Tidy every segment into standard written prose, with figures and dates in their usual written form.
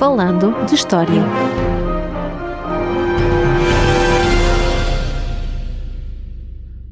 Falando de História.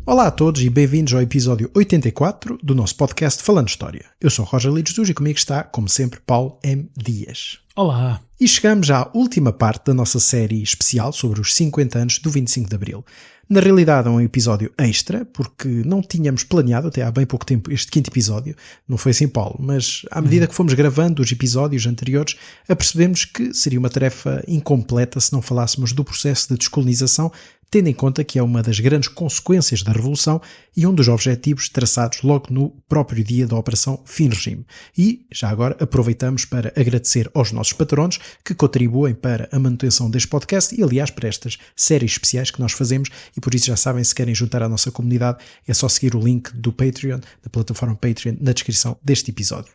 Olá a todos e bem-vindos ao episódio 84 do nosso podcast Falando de História. Eu sou Roger Lides e comigo está, como sempre, Paulo M. Dias. Olá! E chegamos à última parte da nossa série especial sobre os 50 anos do 25 de Abril. Na realidade é um episódio extra, porque não tínhamos planeado até há bem pouco tempo este quinto episódio, não foi assim, Paulo, mas à medida que fomos gravando os episódios anteriores, apercebemos que seria uma tarefa incompleta se não falássemos do processo de descolonização, tendo em conta que é uma das grandes consequências da Revolução e um dos objetivos traçados logo no próprio dia da Operação Fim Regime. E, já agora, aproveitamos para agradecer aos nossos patronos que contribuem para a manutenção deste podcast e, aliás, para estas séries especiais que nós fazemos, e por isso já sabem, se querem juntar à nossa comunidade, é só seguir o link do Patreon, da plataforma Patreon, na descrição deste episódio.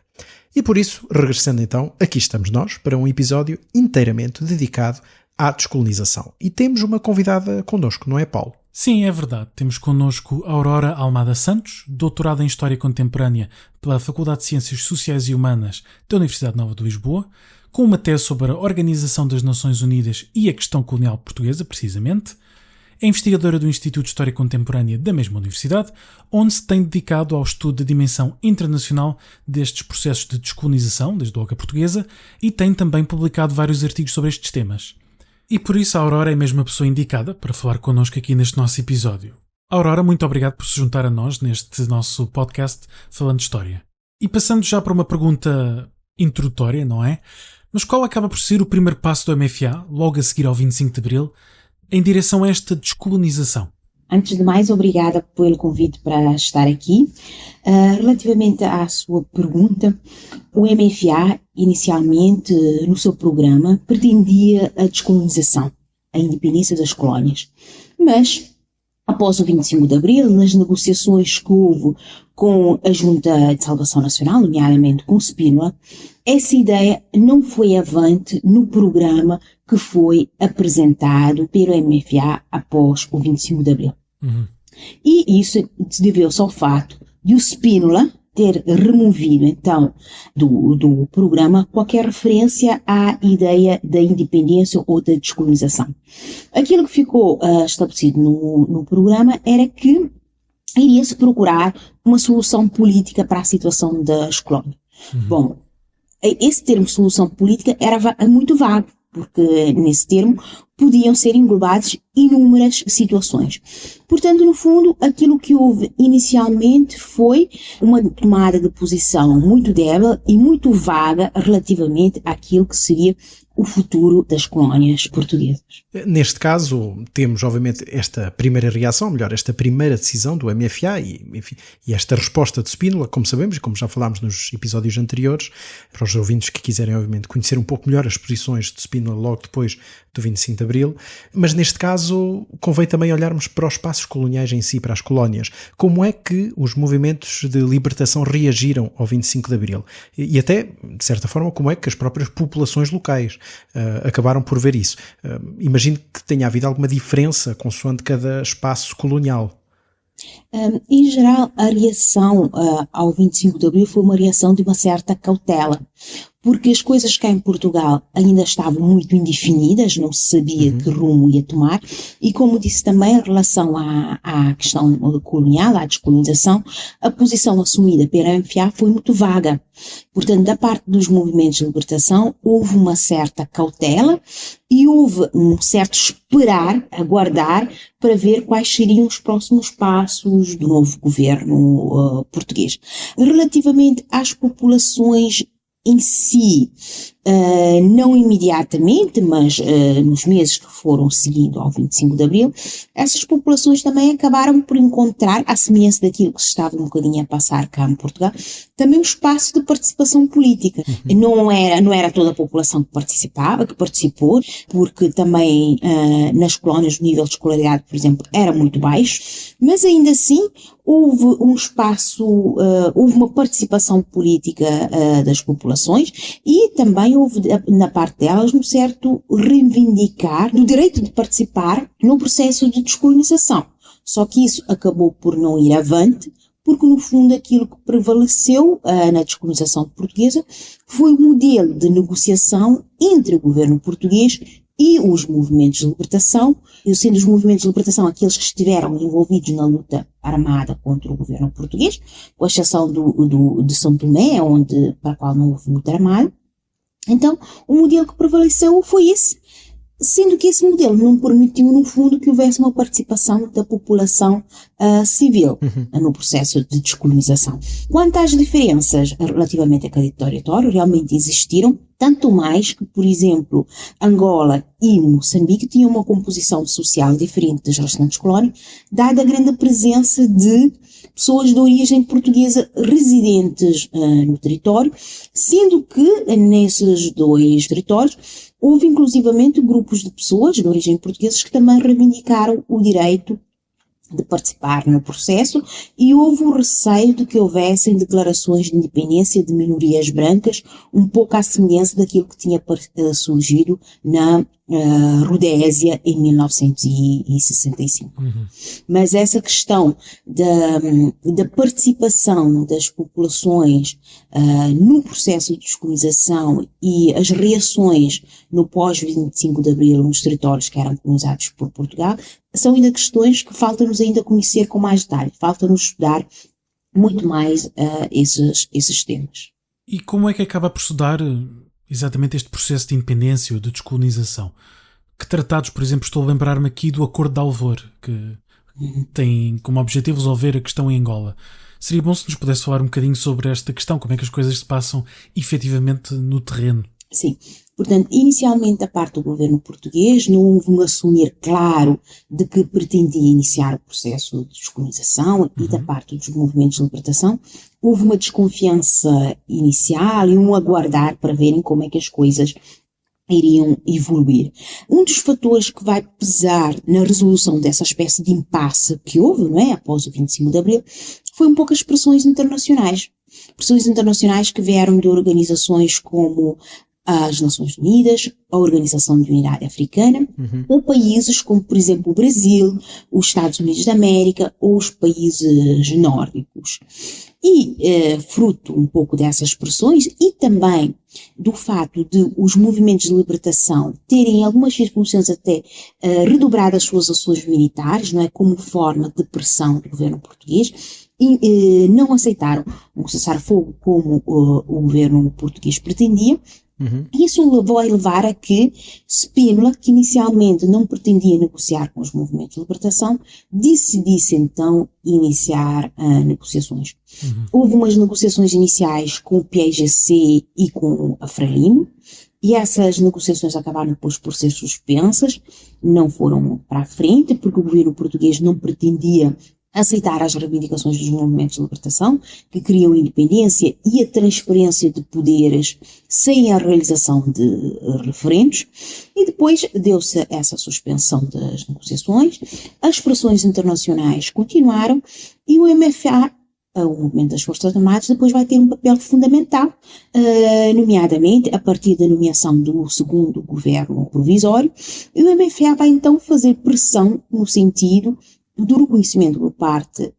E por isso, regressando então, aqui estamos nós para um episódio inteiramente dedicado à descolonização. E temos uma convidada connosco, não é, Paulo? Sim, é verdade. Temos connosco a Aurora Almada Santos, doutorada em História Contemporânea pela Faculdade de Ciências Sociais e Humanas da Universidade Nova de Lisboa, com uma tese sobre a Organização das Nações Unidas e a questão colonial portuguesa, precisamente. É investigadora do Instituto de História Contemporânea da mesma universidade, onde se tem dedicado ao estudo da dimensão internacional destes processos de descolonização, desde logo a portuguesa, e tem também publicado vários artigos sobre estes temas. E por isso a Aurora é mesmo a pessoa indicada para falar connosco aqui neste nosso episódio. Aurora, muito obrigado por se juntar a nós neste nosso podcast Falando de História. E passando já para uma pergunta introdutória, não é? Mas qual acaba por ser o primeiro passo do MFA, logo a seguir ao 25 de Abril, em direção a esta descolonização? Antes de mais, obrigada pelo convite para estar aqui. Relativamente à sua pergunta, o MFA, inicialmente, no seu programa, pretendia a descolonização, a independência das colónias. Mas, após o 25 de Abril, nas negociações que houve com a Junta de Salvação Nacional, nomeadamente com Spínola, essa ideia não foi avante no programa que foi apresentado pelo MFA após o 25 de Abril. E isso deveu-se ao fato de o Spínola ter removido, então, do programa qualquer referência à ideia da independência ou da descolonização. Aquilo que ficou estabelecido no programa era que iria-se procurar uma solução política para a situação das colónias. Bom, esse termo solução política era muito vago, porque nesse termo podiam ser englobadas inúmeras situações. Portanto, no fundo, aquilo que houve inicialmente foi uma tomada de posição muito débil e muito vaga relativamente àquilo que seria o futuro das colónias portuguesas. Neste caso, temos obviamente esta primeira reação, melhor, esta primeira decisão do MFA e esta resposta de Spínola, como sabemos e como já falámos nos episódios anteriores, para os ouvintes que quiserem obviamente conhecer um pouco melhor as posições de Spínola logo depois do 25 de Abril, mas neste caso convém também olharmos para os espaços coloniais em si, para as colónias. Como é que os movimentos de libertação reagiram ao 25 de Abril? E até, de certa forma, como é que as próprias populações locais acabaram por ver isso? Imagino que tenha havido alguma diferença consoante cada espaço colonial. Em geral, a reação ao 25 de Abril foi uma reação de uma certa cautela, porque as coisas cá em Portugal ainda estavam muito indefinidas, não se sabia que rumo ia tomar, e como disse também, em relação à questão colonial, à descolonização, a posição assumida pela MFA foi muito vaga. Portanto, da parte dos movimentos de libertação, houve uma certa cautela e houve um certo esperar, aguardar, para ver quais seriam os próximos passos do novo governo português. Relativamente às populações em si, não imediatamente, mas nos meses que foram seguindo ao 25 de Abril, essas populações também acabaram por encontrar, à semelhança daquilo que se estava um bocadinho a passar cá em Portugal, também um espaço de participação política. Não era toda a população que participou, porque também nas colónias o nível de escolaridade, por exemplo, era muito baixo, mas ainda assim houve um espaço, houve uma participação política das populações e também houve na parte delas um certo reivindicar do direito de participar no processo de descolonização. Só que isso acabou por não ir avante, porque no fundo aquilo que prevaleceu na descolonização portuguesa foi o modelo de negociação entre o governo português e os movimentos de libertação, sendo os movimentos de libertação aqueles que estiveram envolvidos na luta armada contra o governo português, com exceção de São Tomé, para a qual não houve luta armada. Então, o modelo que prevaleceu foi esse, sendo que esse modelo não permitiu, no fundo, que houvesse uma participação da população civil no processo de descolonização. Quanto às diferenças relativamente a cada território, realmente existiram, tanto mais que, por exemplo, Angola e Moçambique tinham uma composição social diferente das restantes colónias, dada a grande presença de pessoas de origem portuguesa residentes no território, sendo que nesses dois territórios houve inclusivamente grupos de pessoas de origem portuguesa que também reivindicaram o direito de participar no processo, e houve o receio de que houvessem declarações de independência de minorias brancas, um pouco à semelhança daquilo que tinha surgido na Rodésia em 1965. Mas essa questão da participação das populações no processo de descolonização e as reações no pós-25 de Abril nos territórios que eram colonizados por Portugal são ainda questões que falta-nos ainda conhecer com mais detalhe, falta-nos estudar muito mais esses temas. E como é que acaba por estudar exatamente este processo de independência ou de descolonização? Que tratados, por exemplo, estou a lembrar-me aqui do Acordo de Alvor, que tem como objetivo resolver a questão em Angola. Seria bom se nos pudesse falar um bocadinho sobre esta questão, como é que as coisas se passam efetivamente no terreno. Sim. Portanto, inicialmente da parte do governo português não houve um assumir claro de que pretendia iniciar o processo de descolonização, e da parte dos movimentos de libertação houve uma desconfiança inicial e um aguardar para verem como é que as coisas iriam evoluir. Um dos fatores que vai pesar na resolução dessa espécie de impasse que houve, não é, após o 25 de Abril, foi um pouco as pressões internacionais. Pressões internacionais que vieram de organizações como as Nações Unidas, a Organização de Unidade Africana, ou países como, por exemplo, o Brasil, os Estados Unidos da América ou os países nórdicos. E, fruto um pouco dessas pressões e também do fato de os movimentos de libertação terem, em algumas circunstâncias até, redobrado as suas ações militares, não é, como forma de pressão do governo português, e não aceitaram um cessar-fogo como o governo português pretendia. Isso vai levar a que Spínola, que inicialmente não pretendia negociar com os movimentos de libertação, decidisse então iniciar negociações. Houve umas negociações iniciais com o PAIGC e com a Frelimo, e essas negociações acabaram depois por ser suspensas, não foram para a frente, porque o governo português não pretendia aceitar as reivindicações dos movimentos de libertação, que queriam independência e a transferência de poderes sem a realização de referendos, e depois deu-se essa suspensão das negociações, as pressões internacionais continuaram, e o MFA, o Movimento das Forças Armadas, depois vai ter um papel fundamental, nomeadamente a partir da nomeação do segundo governo provisório, e o MFA vai então fazer pressão no sentido do reconhecimento por parte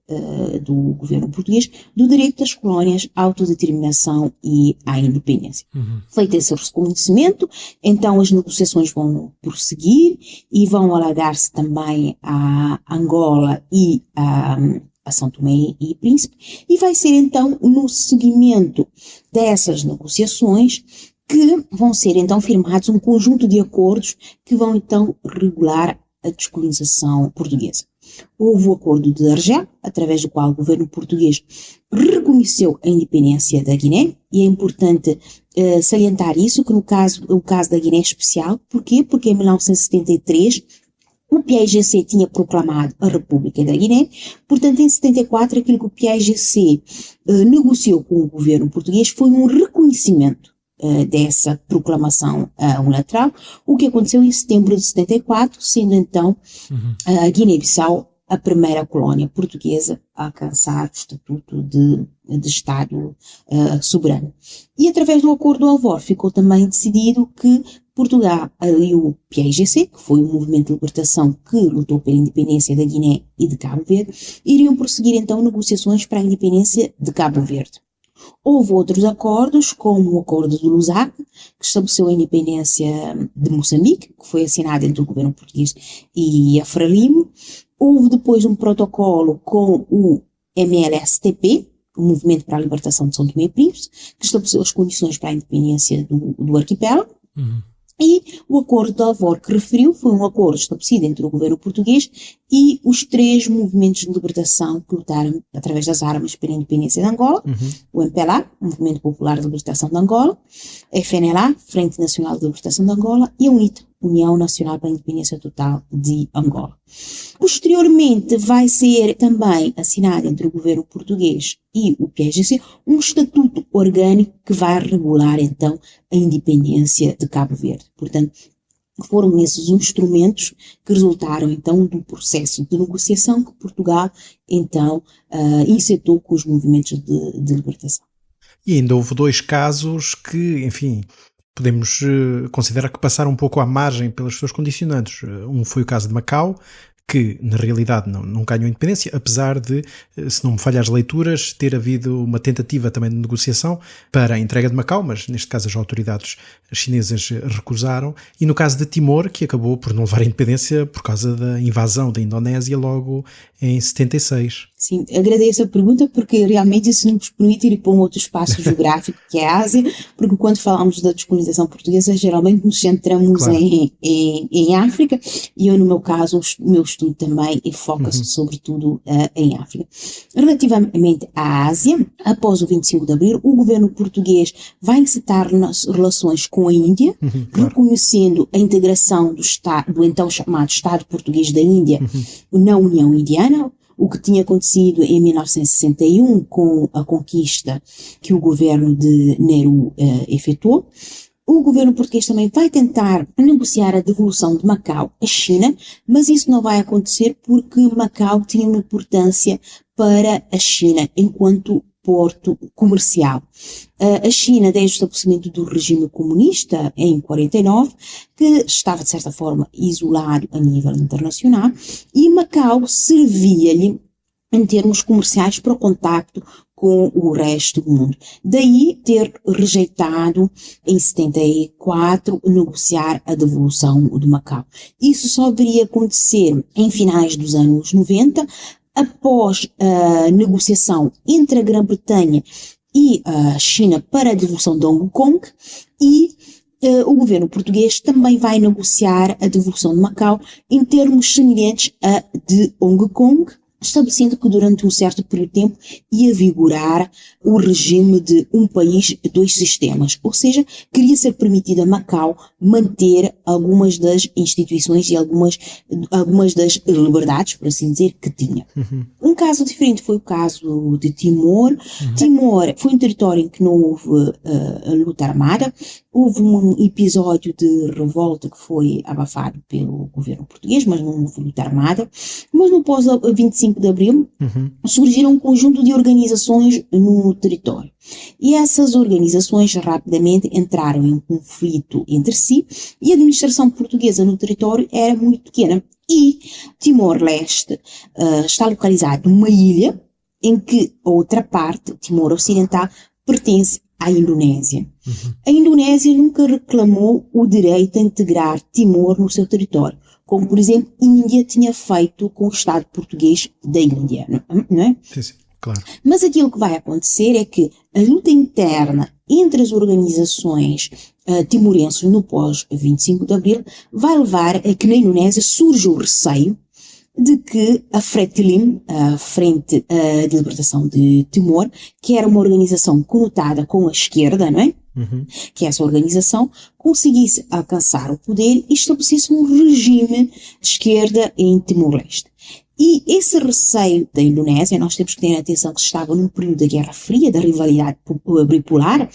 do governo português do direito das colónias à autodeterminação e à independência. Feito esse reconhecimento, então as negociações vão prosseguir e vão alargar-se também a Angola e a São Tomé e Príncipe, e vai ser então no seguimento dessas negociações que vão ser então firmados um conjunto de acordos que vão então regular a descolonização portuguesa. Houve o Acordo de Argel, através do qual o governo português reconheceu a independência da Guiné, e é importante salientar isso, que o caso da Guiné é especial. Porquê? Porque em 1973 o PAIGC tinha proclamado a República da Guiné, portanto em 74 aquilo que o PAIGC negociou com o governo português foi um reconhecimento dessa proclamação unilateral, o que aconteceu em setembro de 74, sendo então a Guiné-Bissau a primeira colónia portuguesa a alcançar o estatuto de de Estado soberano. E através do Acordo de Alvor ficou também decidido que Portugal e o PAIGC, que foi o movimento de libertação que lutou pela independência da Guiné e de Cabo Verde, iriam prosseguir então negociações para a independência de Cabo Verde. Houve outros acordos, como o Acordo de Lusaka, que estabeleceu a independência de Moçambique, que foi assinado entre o governo português e a Frelimo. Houve depois um protocolo com o MLSTP, o Movimento para a Libertação de São Tomé e Príncipe, que estabeleceu as condições para a independência do arquipélago. E o Acordo de Alvor que referiu foi um acordo estabelecido entre o governo português e os 3 movimentos de libertação que lutaram através das armas pela independência de Angola, o MPLA, o Movimento Popular de Libertação de Angola, a FNLA, Frente Nacional de Libertação de Angola, e a UNITA, União Nacional para a Independência Total de Angola. Posteriormente vai ser também assinado entre o governo português e o PAIGC um estatuto orgânico que vai regular então a independência de Cabo Verde. Portanto, foram esses os instrumentos que resultaram então do processo de negociação que Portugal então incitou com os movimentos de libertação. E ainda houve 2 casos que, enfim, podemos considerar que passaram um pouco à margem pelas suas condicionantes. Um foi o caso de Macau, que na realidade não ganhou independência, apesar de, se não me falham as leituras, ter havido uma tentativa também de negociação para a entrega de Macau, mas neste caso as autoridades chinesas recusaram, e no caso de Timor, que acabou por não levar a independência por causa da invasão da Indonésia logo em 76. Sim, agradeço a pergunta porque realmente isso nos permite ir para um outro espaço geográfico que é a Ásia, porque quando falamos da descolonização portuguesa geralmente nos centramos em África, e eu no meu caso, o meu estudo também foca-se sobretudo em África. Relativamente à Ásia, após o 25 de Abril, o governo português vai encetar relações com a Índia, reconhecendo a integração do então chamado Estado Português da Índia na União Indiana, o que tinha acontecido em 1961 com a conquista que o governo de Nehru efetuou. O governo português também vai tentar negociar a devolução de Macau à China, mas isso não vai acontecer porque Macau tinha uma importância para a China enquanto porto comercial. A China, desde o estabelecimento do regime comunista em 49, que estava de certa forma isolado a nível internacional, e Macau servia-lhe em termos comerciais para o contacto com o resto do mundo. Daí ter rejeitado em 74 negociar a devolução de Macau. Isso só deveria acontecer em finais dos anos 90, após a negociação entre a Grã-Bretanha e a China para a devolução de Hong Kong, e o governo português também vai negociar a devolução de Macau em termos semelhantes a de Hong Kong, estabelecendo que durante um certo período de tempo ia vigorar o regime de um país, 2 sistemas. Ou seja, queria ser permitido a Macau manter algumas das instituições e algumas das liberdades, por assim dizer, que tinha. Um caso diferente foi o caso de Timor. Timor foi um território em que não houve luta armada. Houve um episódio de revolta que foi abafado pelo governo português, mas não houve luta armada. Mas no pós-25 de Abril surgiram um conjunto de organizações no território. E essas organizações rapidamente entraram em conflito entre si, e a administração portuguesa no território era muito pequena. E Timor-Leste está localizado numa ilha em que a outra parte, Timor Ocidental, pertence à Indonésia. A Indonésia nunca reclamou o direito a integrar Timor no seu território, como, por exemplo, a Índia tinha feito com o Estado português da Índia, não é? Sim, claro. Mas aquilo que vai acontecer é que a luta interna entre as organizações timorenses no pós-25 de Abril vai levar a que na Indonésia surja o receio de que a FRETILIN, a Frente de Libertação de Timor, que era uma organização conotada com a esquerda, não é? Que essa organização conseguisse alcançar o poder e estabelecesse um regime de esquerda em Timor-Leste. E esse receio da Indonésia, nós temos que ter atenção que se estava num período da Guerra Fria, da rivalidade bipolar,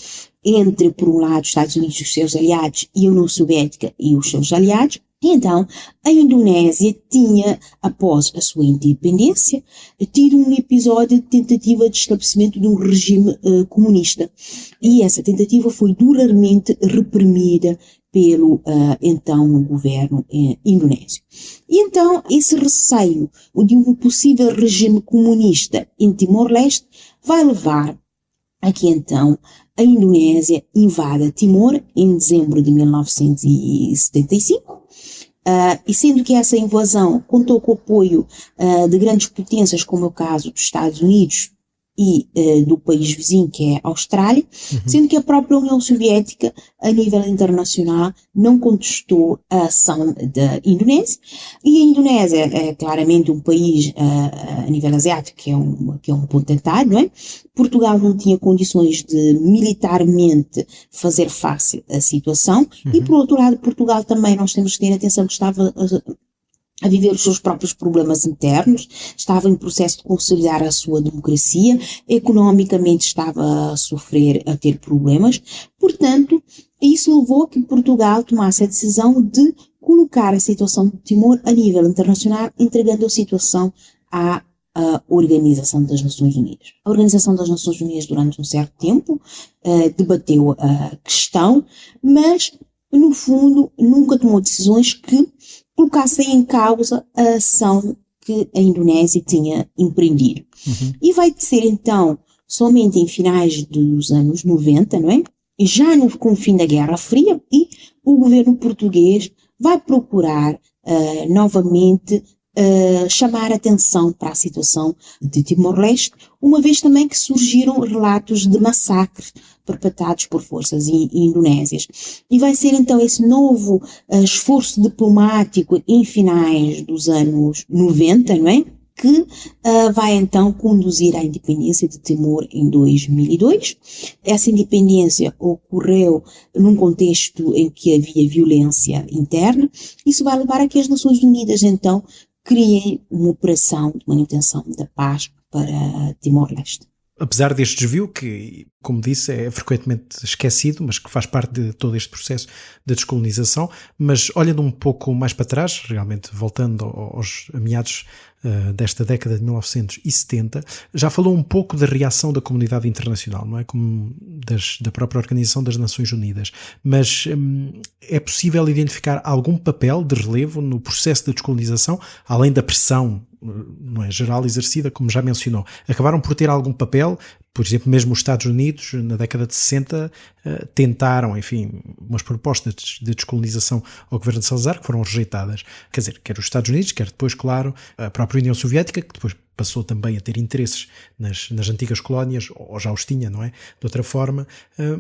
entre, por um lado, os Estados Unidos e os seus aliados, e a União Soviética e os seus aliados, E então, a Indonésia tinha, após a sua independência, tido um episódio de tentativa de estabelecimento de um regime comunista. E essa tentativa foi duramente reprimida pelo então governo indonésio. E então, esse receio de um possível regime comunista em Timor-Leste vai levar a que então a Indonésia invada Timor em dezembro de 1975, e sendo que essa invasão contou com o apoio de grandes potências, como é o caso dos Estados Unidos e do país vizinho, que é a Austrália, sendo que a própria União Soviética, a nível internacional, não contestou a ação da Indonésia. E a Indonésia é claramente um país a nível asiático que é um potentado, não é? Portugal não tinha condições de militarmente fazer face à situação, e por outro lado, Portugal também, nós temos que ter atenção que estava a viver os seus próprios problemas internos, estava em processo de consolidar a sua democracia, economicamente estava a ter problemas, portanto, isso levou a que Portugal tomasse a decisão de colocar a situação de Timor a nível internacional, entregando a situação à Organização das Nações Unidas. A Organização das Nações Unidas, durante um certo tempo, debateu a questão, mas, no fundo, nunca tomou decisões que colocassem em causa a ação que a Indonésia tinha empreendido. E vai ser, então, somente em finais dos anos 90, não é? Já com o fim da Guerra Fria, e o governo português vai procurar novamente chamar atenção para a situação de Timor-Leste, uma vez também que surgiram relatos de massacres perpetrados por forças indonésias. E vai ser então esse novo esforço diplomático em finais dos anos 90, não é? Que vai então conduzir à independência de Timor em 2002. Essa independência ocorreu num contexto em que havia violência interna. Isso vai levar a que as Nações Unidas então criem uma operação de manutenção da paz para Timor-Leste. Apesar deste desvio, que, como disse, é frequentemente esquecido, mas que faz parte de todo este processo de descolonização, mas olhando um pouco mais para trás, realmente voltando aos meados desta década de 1970, já falou um pouco da reação da comunidade internacional, não é? Como da própria Organização das Nações Unidas, mas é possível identificar algum papel de relevo no processo de descolonização, além da pressão, não é, geral exercida, como já mencionou? Acabaram por ter algum papel? Por exemplo, mesmo os Estados Unidos, na década de 60, tentaram, enfim, umas propostas de descolonização ao governo de Salazar que foram rejeitadas. Quer dizer, quer os Estados Unidos, quer depois, claro, a própria União Soviética, que depois passou também a ter interesses nas antigas colónias, ou já os tinha, não é? De outra forma,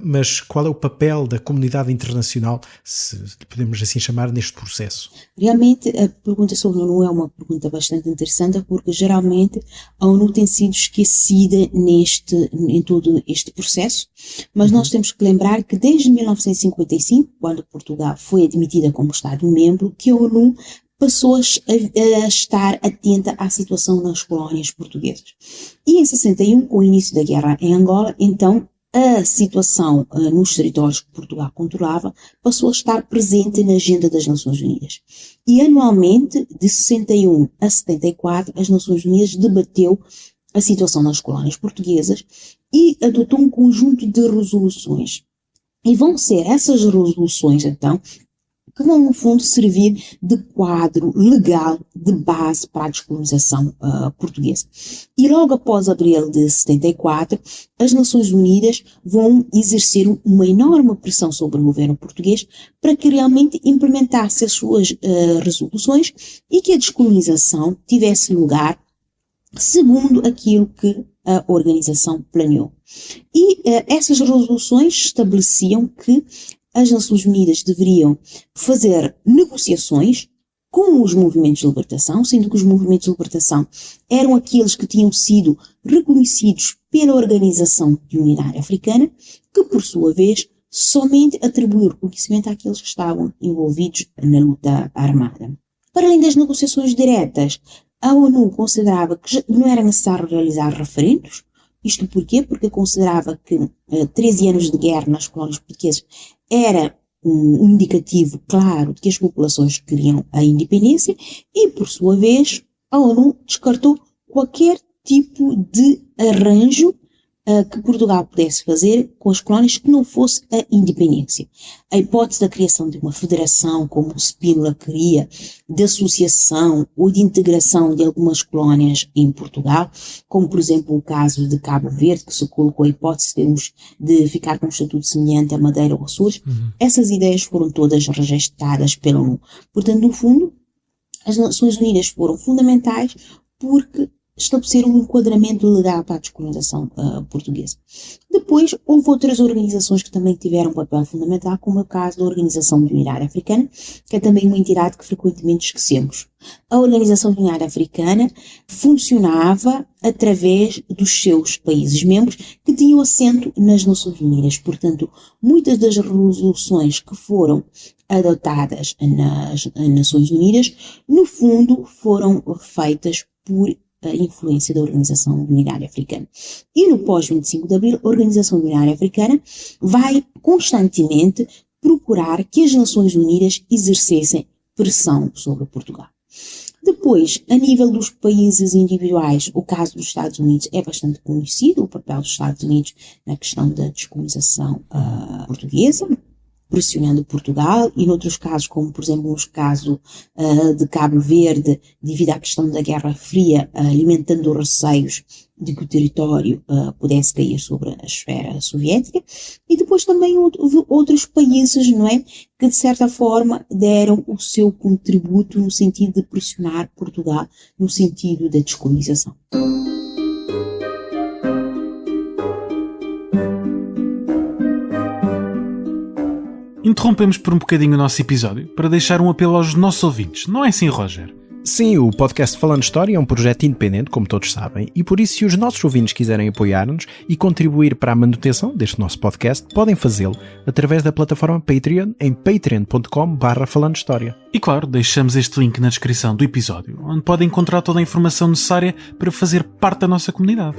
mas qual é o papel da comunidade internacional, se podemos assim chamar, neste processo? Realmente, a pergunta sobre a ONU é uma pergunta bastante interessante, porque geralmente a ONU tem sido esquecida em todo este processo, mas nós temos que lembrar que desde 1955, quando Portugal foi admitida como Estado-membro, que a ONU passou a estar atenta à situação nas colónias portuguesas. E em 61, com o início da guerra em Angola, então a situação nos territórios que Portugal controlava passou a estar presente na agenda das Nações Unidas. E anualmente, de 61 a 74, as Nações Unidas debateu a situação nas colónias portuguesas e adotou um conjunto de resoluções. E vão ser essas resoluções, então, que vão, no fundo, servir de quadro legal de base para a descolonização portuguesa. E logo após abril de 74, as Nações Unidas vão exercer uma enorme pressão sobre o governo português para que realmente implementasse as suas resoluções e que a descolonização tivesse lugar segundo aquilo que a organização planeou. E essas resoluções estabeleciam que as Nações Unidas deveriam fazer negociações com os movimentos de libertação, sendo que os movimentos de libertação eram aqueles que tinham sido reconhecidos pela Organização de Unidade Africana, que, por sua vez, somente atribuiu reconhecimento àqueles que estavam envolvidos na luta armada. Para além das negociações diretas, a ONU considerava que não era necessário realizar referendos. Isto porquê? Porque considerava que 13 anos de guerra nas colónias portuguesas era um indicativo claro de que as populações queriam a independência e, por sua vez, a ONU descartou qualquer tipo de arranjo que Portugal pudesse fazer com as colónias que não fosse a independência. A hipótese da criação de uma federação, como o Spínola queria, de associação ou de integração de algumas colónias em Portugal, como por exemplo o caso de Cabo Verde, que se colocou a hipótese de ficar com um estatuto semelhante à Madeira ou Açores, essas ideias foram todas rejeitadas pela ONU. Portanto, no fundo, as Nações Unidas foram fundamentais porque estabeleceram um enquadramento legal para a descolonização portuguesa. Depois, houve outras organizações que também tiveram um papel fundamental, como é o caso da Organização Unitária Africana, que é também uma entidade que frequentemente esquecemos. A Organização Unitária Africana funcionava através dos seus países membros que tinham assento nas Nações Unidas. Portanto, muitas das resoluções que foram adotadas nas Nações Unidas, no fundo, foram feitas por a influência da Organização Unitária Africana. E no pós-25 de Abril, a Organização Unitária Africana vai constantemente procurar que as Nações Unidas exercessem pressão sobre Portugal. Depois, a nível dos países individuais, o caso dos Estados Unidos é bastante conhecido, o papel dos Estados Unidos na questão da descolonização portuguesa, pressionando Portugal, e noutros casos, como por exemplo no caso de Cabo Verde, devido à questão da Guerra Fria, alimentando receios de que o território pudesse cair sobre a esfera soviética, e depois também outros países, não é, que de certa forma deram o seu contributo no sentido de pressionar Portugal no sentido da descolonização. Interrompemos por um bocadinho o nosso episódio para deixar um apelo aos nossos ouvintes. Não é assim, Roger? Sim, o podcast Falando História é um projeto independente, como todos sabem, e por isso, se os nossos ouvintes quiserem apoiar-nos e contribuir para a manutenção deste nosso podcast, podem fazê-lo através da plataforma Patreon em patreon.com/falandohistoria. E claro, deixamos este link na descrição do episódio, onde podem encontrar toda a informação necessária para fazer parte da nossa comunidade.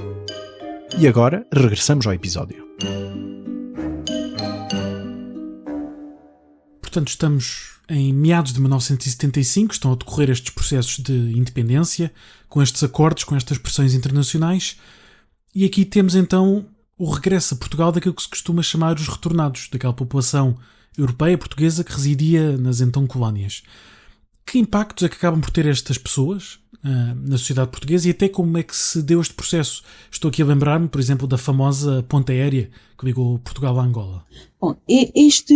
E agora, regressamos ao episódio. Portanto, estamos em meados de 1975, estão a decorrer estes processos de independência, com estes acordos, com estas pressões internacionais, e aqui temos então o regresso a Portugal daquilo que se costuma chamar os retornados, daquela população europeia, portuguesa, que residia nas então colónias. Que impactos é que acabam por ter estas pessoas na sociedade portuguesa e até como é que se deu este processo? Estou aqui a lembrar-me, por exemplo, da famosa ponte aérea que ligou Portugal a Angola. Bom, este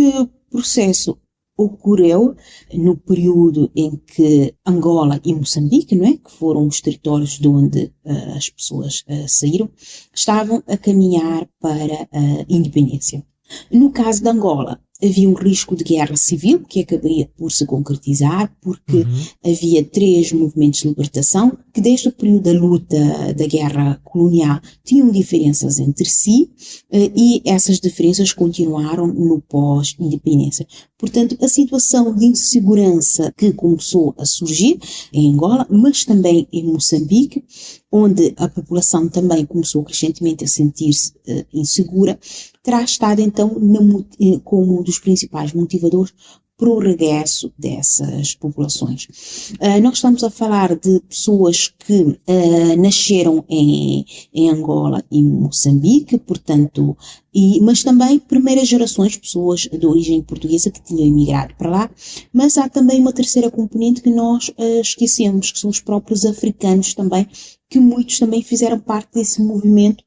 processo ocorreu no período em que Angola e Moçambique, não é, que foram os territórios de onde as pessoas saíram, estavam a caminhar para a independência. No caso de Angola, havia um risco de guerra civil que acabaria por se concretizar porque havia 3 movimentos de libertação que desde o período da luta da guerra colonial tinham diferenças entre si e essas diferenças continuaram no pós-independência. Portanto, a situação de insegurança que começou a surgir em Angola, mas também em Moçambique, onde a população também começou crescentemente a sentir-se insegura, terá estado então como um dos principais motivadores para o regresso dessas populações. Nós estamos a falar de pessoas que nasceram em Angola e Moçambique, portanto, mas também primeiras gerações, pessoas de origem portuguesa que tinham emigrado para lá, mas há também uma terceira componente que nós esquecemos, que são os próprios africanos também, que muitos também fizeram parte desse movimento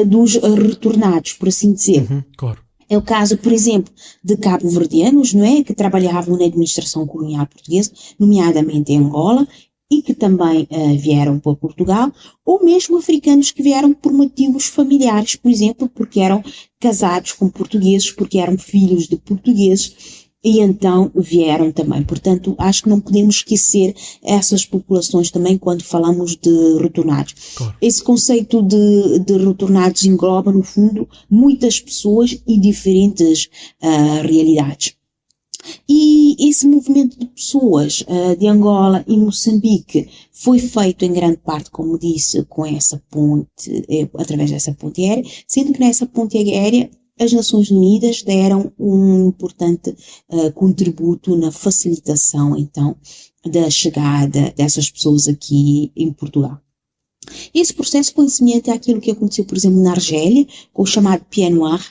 dos retornados, por assim dizer. Claro. É o caso, por exemplo, de cabo-verdianos, não é, que trabalhavam na administração colonial portuguesa, nomeadamente em Angola, e que também vieram para Portugal, ou mesmo africanos que vieram por motivos familiares, por exemplo, porque eram casados com portugueses, porque eram filhos de portugueses, e então vieram também. Portanto, acho que não podemos esquecer essas populações também quando falamos de retornados. Claro. Esse conceito de retornados engloba, no fundo, muitas pessoas e diferentes realidades. E esse movimento de pessoas de Angola e Moçambique foi feito em grande parte, como disse, com essa ponte, através dessa ponte aérea, sendo que nessa ponte aérea as Nações Unidas deram um importante contributo na facilitação, então, da chegada dessas pessoas aqui em Portugal. Esse processo foi semelhante àquilo que aconteceu, por exemplo, na Argélia, com o chamado Pied Noir,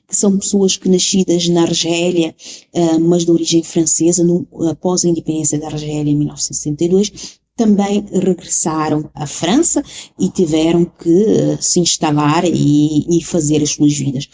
que são pessoas que nascidas na Argélia, mas de origem francesa, após a independência da Argélia em 1962, também regressaram à França e tiveram que se instalar e fazer as suas vidas.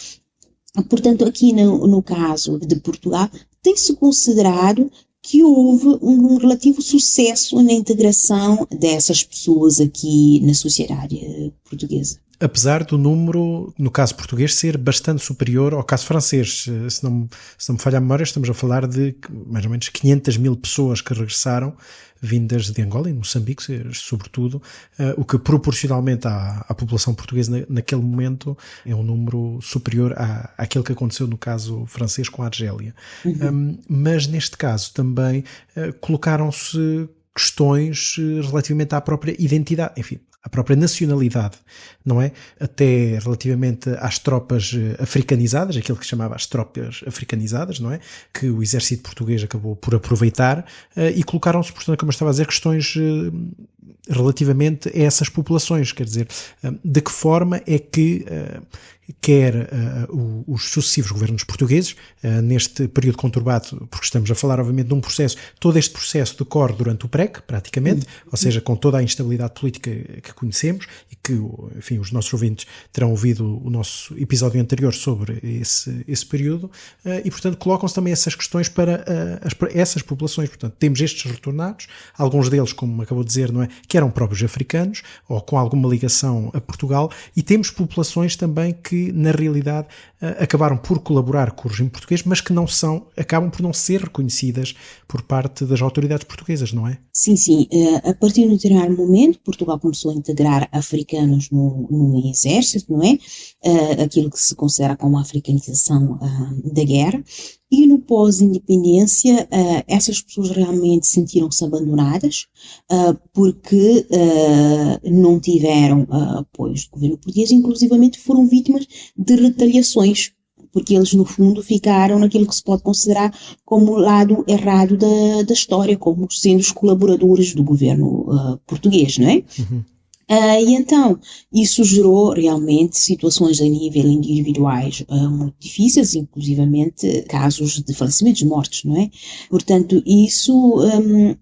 Portanto, aqui no caso de Portugal, tem-se considerado que houve um relativo sucesso na integração dessas pessoas aqui na sociedade portuguesa. Apesar do número, no caso português, ser bastante superior ao caso francês. Se não me falha a memória, estamos a falar de mais ou menos 500 mil pessoas que regressaram, vindas de Angola e Moçambique, sobretudo, o que proporcionalmente à população portuguesa naquele momento é um número superior àquele que aconteceu no caso francês com a Argélia. Mas neste caso também colocaram-se questões relativamente à própria identidade, enfim, à própria nacionalidade, não é? Até relativamente às tropas africanizadas, aquilo que se chamava as tropas africanizadas, não é? Que o exército português acabou por aproveitar e colocaram-se, portanto, como eu estava a dizer, questões relativamente a essas populações, quer dizer, de que forma é que quer os sucessivos governos portugueses, neste período conturbado, porque estamos a falar obviamente de um processo, todo este processo decorre durante o PREC, praticamente, ou seja, com toda a instabilidade política que conhecemos e que, enfim, os nossos ouvintes terão ouvido o nosso episódio anterior sobre esse período, e portanto colocam-se também essas questões para essas populações. Portanto, temos estes retornados, alguns deles, como acabou de dizer, não é, que eram próprios africanos ou com alguma ligação a Portugal, e temos populações também que na realidade acabaram por colaborar com o regime português, mas que acabam por não ser reconhecidas por parte das autoridades portuguesas, não é? Sim. A partir de um determinado momento, Portugal começou a integrar africanos no exército, não é? Aquilo que se considera como a africanização da guerra. E no pós-independência, essas pessoas realmente sentiram-se abandonadas porque não tiveram apoio do governo português, inclusivamente foram vítimas de retaliações, porque eles no fundo ficaram naquilo que se pode considerar como o lado errado da história, como sendo os colaboradores do governo português, não é? E então, isso gerou realmente situações a nível individuais muito difíceis, inclusivamente casos de falecimentos, mortes, não é? Portanto, isso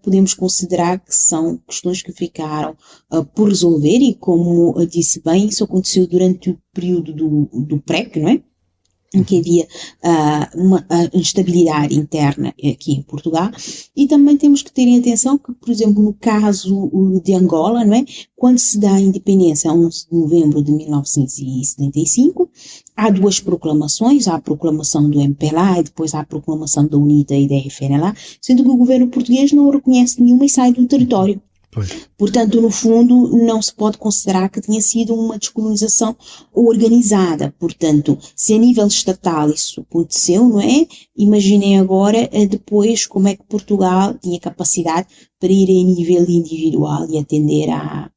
podemos considerar que são questões que ficaram por resolver e, como disse bem, isso aconteceu durante o período do PREC, não é? Em que havia uma instabilidade interna aqui em Portugal, e também temos que ter em atenção que, por exemplo, no caso de Angola, não é? Quando se dá a independência, a 11 de novembro de 1975, há duas proclamações, há a proclamação do MPLA e depois há a proclamação da UNITA e da FNLA, sendo que o governo português não reconhece nenhuma e sai do território. Pois. Portanto, no fundo, não se pode considerar que tenha sido uma descolonização organizada. Portanto, se a nível estatal isso aconteceu, não é? Imaginem agora, depois, como é que Portugal tinha capacidade para ir a nível individual e atender à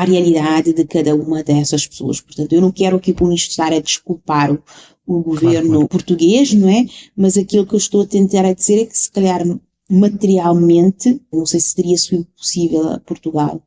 realidade de cada uma dessas pessoas. Portanto, eu não quero aqui com isto estar a desculpar o governo português, não é? Mas aquilo que eu estou a tentar a dizer é que, se calhar, materialmente, não sei se teria sido possível a Portugal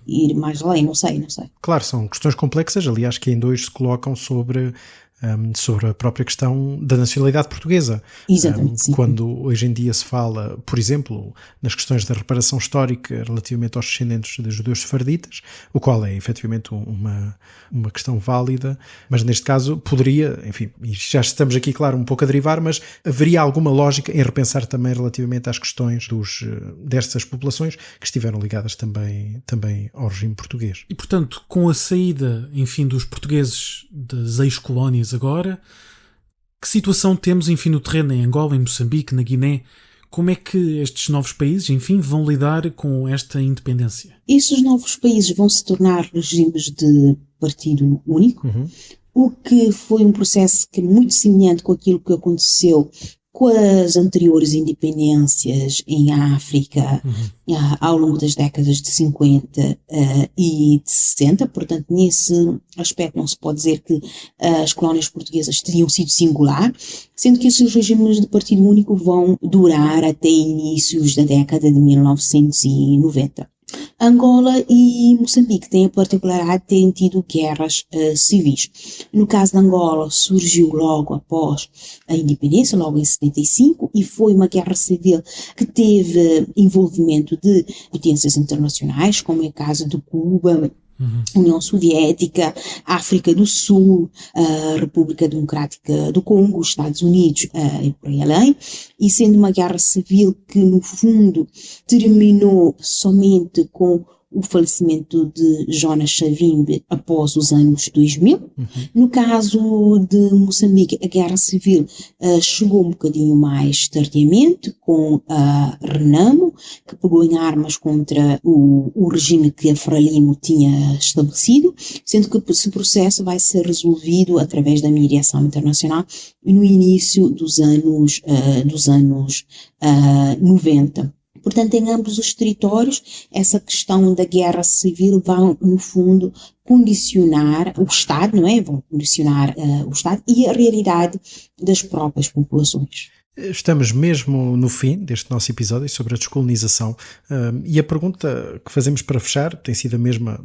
ir mais além, não sei. Claro, são questões complexas, aliás, que em dois se colocam sobre a própria questão da nacionalidade portuguesa. Exatamente, sim. Quando hoje em dia se fala, por exemplo, nas questões da reparação histórica relativamente aos descendentes de judeus sefarditas, o qual é efetivamente uma questão válida, mas neste caso poderia, enfim, e já estamos aqui, claro, um pouco a derivar, mas haveria alguma lógica em repensar também relativamente às questões destas populações que estiveram ligadas também ao regime português. E, portanto, com a saída, enfim, dos portugueses das ex-colónias agora, que situação temos, enfim, no terreno em Angola, em Moçambique, na Guiné? Como é que estes novos países, enfim, vão lidar com esta independência? Estes novos países vão se tornar regimes de partido único, o que foi um processo que é muito semelhante com aquilo que aconteceu com as anteriores independências em África ao longo das décadas de 50 e de 60, portanto, nesse aspecto não se pode dizer que as colónias portuguesas teriam sido singular, sendo que esses regimes de partido único vão durar até inícios da década de 1990. Angola e Moçambique têm a particularidade de terem tido guerras civis. No caso de Angola, surgiu logo após a independência, logo em 75, e foi uma guerra civil que teve envolvimento de potências internacionais, como é o caso de Cuba, União Soviética, África do Sul, a República Democrática do Congo, os Estados Unidos e por aí além, e sendo uma guerra civil que no fundo terminou somente com o falecimento de Jonas Savimbi após os anos 2000. No caso de Moçambique, a guerra civil chegou um bocadinho mais tardiamente, com a Renamo, que pegou em armas contra o regime que a Frelimo tinha estabelecido, sendo que esse processo vai ser resolvido através da mediação internacional no início dos anos 90. Portanto, em ambos os territórios, essa questão da guerra civil vai, no fundo, condicionar o Estado, não é? Vão condicionar o Estado e a realidade das próprias populações. Estamos mesmo no fim deste nosso episódio sobre a descolonização e a pergunta que fazemos para fechar tem sido a mesma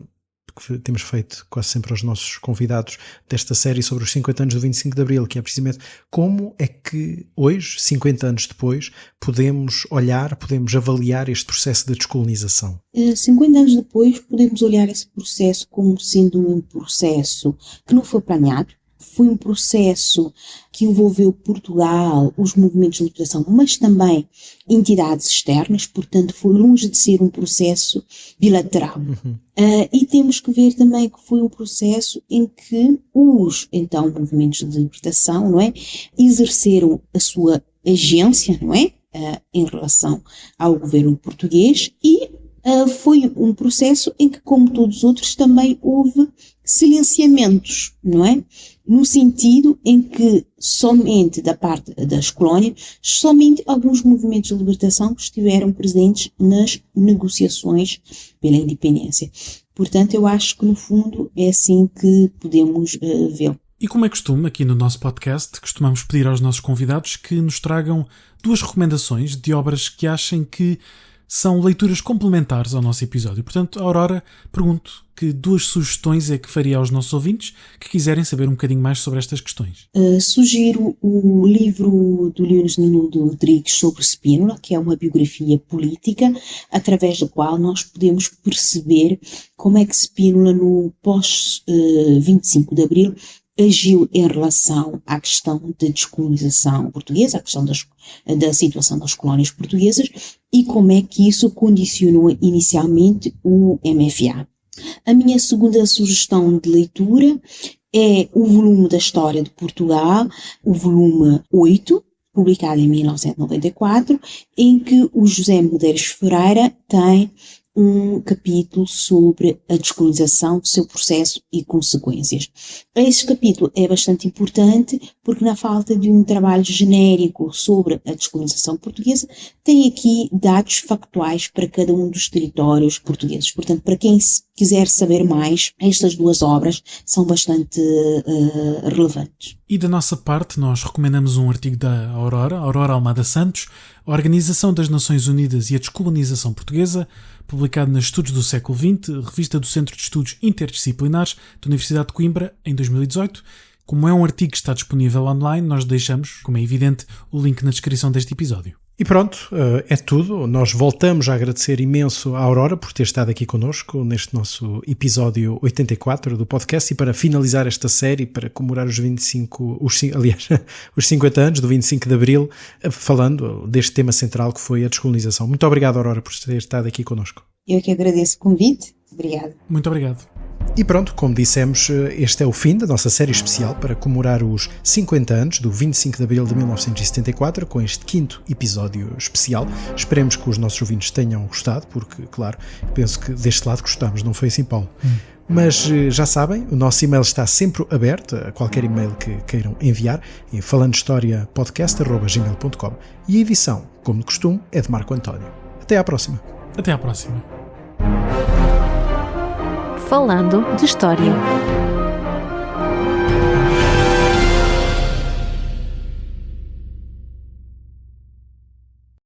que temos feito quase sempre aos nossos convidados desta série sobre os 50 anos do 25 de Abril, que é precisamente como é que hoje, 50 anos depois, podemos olhar, podemos avaliar este processo de descolonização. 50 anos depois, podemos olhar esse processo como sendo um processo que não foi planeado. Foi um processo que envolveu Portugal, os movimentos de libertação, mas também entidades externas, portanto foi longe de ser um processo bilateral. E temos que ver também que foi um processo em que os, então, movimentos de libertação, não é, exerceram a sua agência, não é, em relação ao governo português e foi um processo em que, como todos os outros, também houve silenciamentos, não é? No sentido em que somente da parte das colónias, somente alguns movimentos de libertação estiveram presentes nas negociações pela independência. Portanto, eu acho que no fundo é assim que podemos vê-lo. E como é costume, aqui no nosso podcast, costumamos pedir aos nossos convidados que nos tragam 2 recomendações de obras que achem que são leituras complementares ao nosso episódio. Portanto, Aurora, pergunto que 2 sugestões é que faria aos nossos ouvintes que quiserem saber um bocadinho mais sobre estas questões. Sugiro o livro do Leonis Nuno Rodrigues sobre Spínola, que é uma biografia política, através da qual nós podemos perceber como é que Spínola, no pós-25 de Abril, agiu em relação à questão da descolonização portuguesa, à questão da situação das colónias portuguesas e como é que isso condicionou inicialmente o MFA. A minha segunda sugestão de leitura é o volume da História de Portugal, o volume 8, publicado em 1994, em que o José Medeiros Ferreira tem um capítulo sobre a descolonização, seu processo e consequências. Esse capítulo é bastante importante porque, na falta de um trabalho genérico sobre a descolonização portuguesa, tem aqui dados factuais para cada um dos territórios portugueses. Portanto, para quem quiser saber mais, estas 2 obras são bastante relevantes. E da nossa parte, nós recomendamos um artigo da Aurora Almada Santos, a Organização das Nações Unidas e a Descolonização Portuguesa, publicado nas Estudos do Século XX, revista do Centro de Estudos Interdisciplinares da Universidade de Coimbra, em 2018. Como é um artigo que está disponível online, nós deixamos, como é evidente, o link na descrição deste episódio. E pronto, é tudo. Nós voltamos a agradecer imenso à Aurora por ter estado aqui connosco neste nosso episódio 84 do podcast e para finalizar esta série, para comemorar os 50 anos do 25 de Abril, falando deste tema central que foi a descolonização. Muito obrigado, Aurora, por ter estado aqui connosco. Eu que agradeço o convite. Obrigada. Muito obrigado. E pronto, como dissemos, este é o fim da nossa série especial para comemorar os 50 anos do 25 de Abril de 1974, com este 5º episódio especial. Esperemos que os nossos ouvintes tenham gostado, porque, claro, penso que deste lado gostámos, não foi assim, Paulo? Mas já sabem, o nosso e-mail está sempre aberto a qualquer e-mail que queiram enviar em falandohistoriapodcast@gmail.com, e a edição, como de costume, é de Marco António. Até à próxima. Até à próxima. Falando de História.